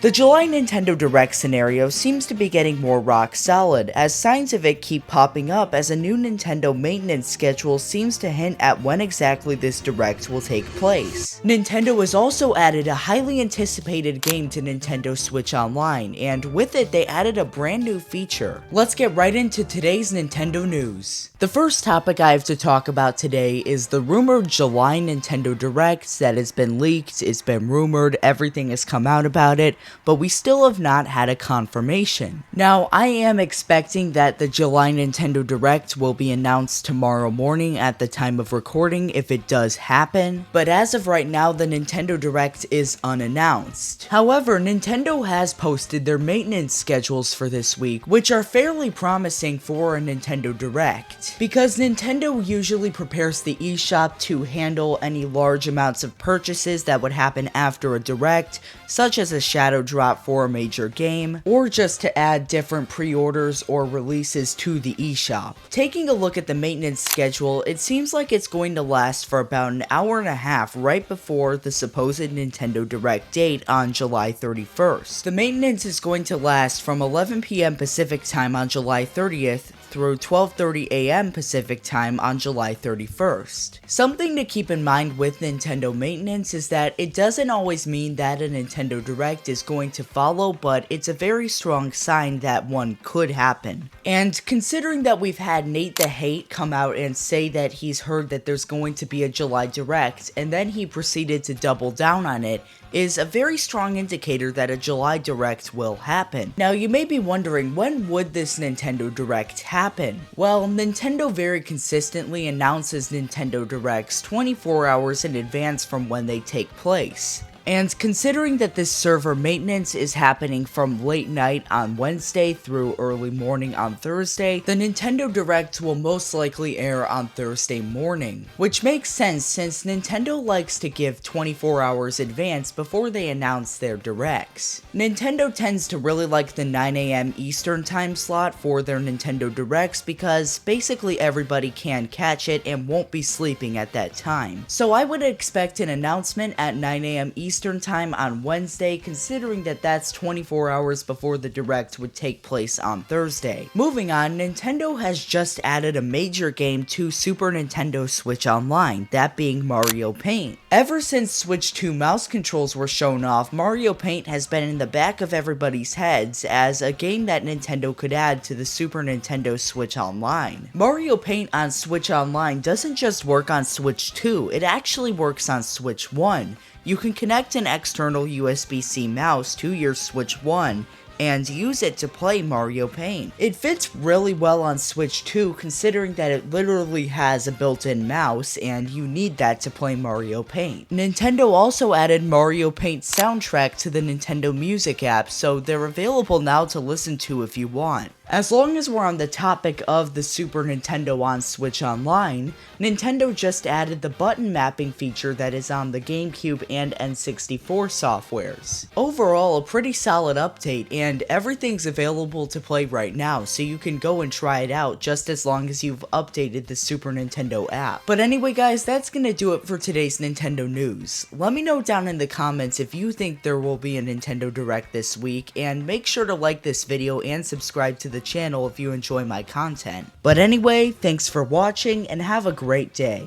The July Nintendo Direct scenario seems to be getting more rock solid, as signs of it keep popping up as a new Nintendo maintenance schedule seems to hint at when exactly this Direct will take place. Nintendo has also added a highly anticipated game to Nintendo Switch Online, and with it they added a brand new feature. Let's get right into today's Nintendo news. The first topic I have to talk about today is the rumored July Nintendo Direct that has been leaked, it's been rumored, everything has come out about it, but we still have not had a confirmation. Now, I am expecting that the July Nintendo Direct will be announced tomorrow morning at the time of recording if it does happen, but as of right now, the Nintendo Direct is unannounced. However, Nintendo has posted their maintenance schedules for this week, which are fairly promising for a Nintendo Direct, because Nintendo usually prepares the eShop to handle any large amounts of purchases that would happen after a Direct, such as a shadow drop for a major game, or just to add different pre-orders or releases to the eShop. Taking a look at the maintenance schedule, it seems like it's going to last for about an hour and a half right before the supposed Nintendo Direct date on July 31st. The maintenance is going to last from 11 PM Pacific time on July 30th through 12:30 AM Pacific time on July 31st. Something to keep in mind with Nintendo maintenance is that it doesn't always mean that a Nintendo Direct is going to follow, but it's a very strong sign that one could happen. And considering that we've had Nate the Hate come out and say that he's heard that there's going to be a July Direct, and then he proceeded to double down on it, is a very strong indicator that a July Direct will happen. Now, you may be wondering, when would this Nintendo Direct happen? Well, Nintendo very consistently announces Nintendo Directs 24 hours in advance from when they take place. And considering that this server maintenance is happening from late night on Wednesday through early morning on Thursday, the Nintendo Direct will most likely air on Thursday morning, which makes sense since Nintendo likes to give 24 hours advance before they announce their Directs. Nintendo tends to really like the 9 AM Eastern time slot for their Nintendo Directs because basically everybody can catch it and won't be sleeping at that time. So I would expect an announcement at 9 AM Eastern time on Wednesday, considering that that's 24 hours before the Direct would take place on Thursday. Moving on, Nintendo has just added a major game to Super Nintendo Switch Online, that being Mario Paint. Ever since Switch 2 mouse controls were shown off, Mario Paint has been in the back of everybody's heads as a game that Nintendo could add to the Super Nintendo Switch Online. Mario Paint on Switch Online doesn't just work on Switch 2, it actually works on Switch 1. You can connect an external USB-C mouse to your Switch 1 and use it to play Mario Paint. It fits really well on Switch 2 considering that it literally has a built-in mouse and you need that to play Mario Paint. Nintendo also added Mario Paint soundtrack to the Nintendo Music app, so they're available now to listen to if you want. As long as we're on the topic of the Super Nintendo on Switch Online, Nintendo just added the button mapping feature that is on the GameCube and N64 softwares. Overall, a pretty solid update, and everything's available to play right now, so you can go and try it out just as long as you've updated the Super Nintendo app. But anyway guys, that's gonna do it for today's Nintendo news. Let me know down in the comments if you think there will be a Nintendo Direct this week, and make sure to like this video and subscribe to the channel if you enjoy my content. But anyway, thanks for watching and have a great day.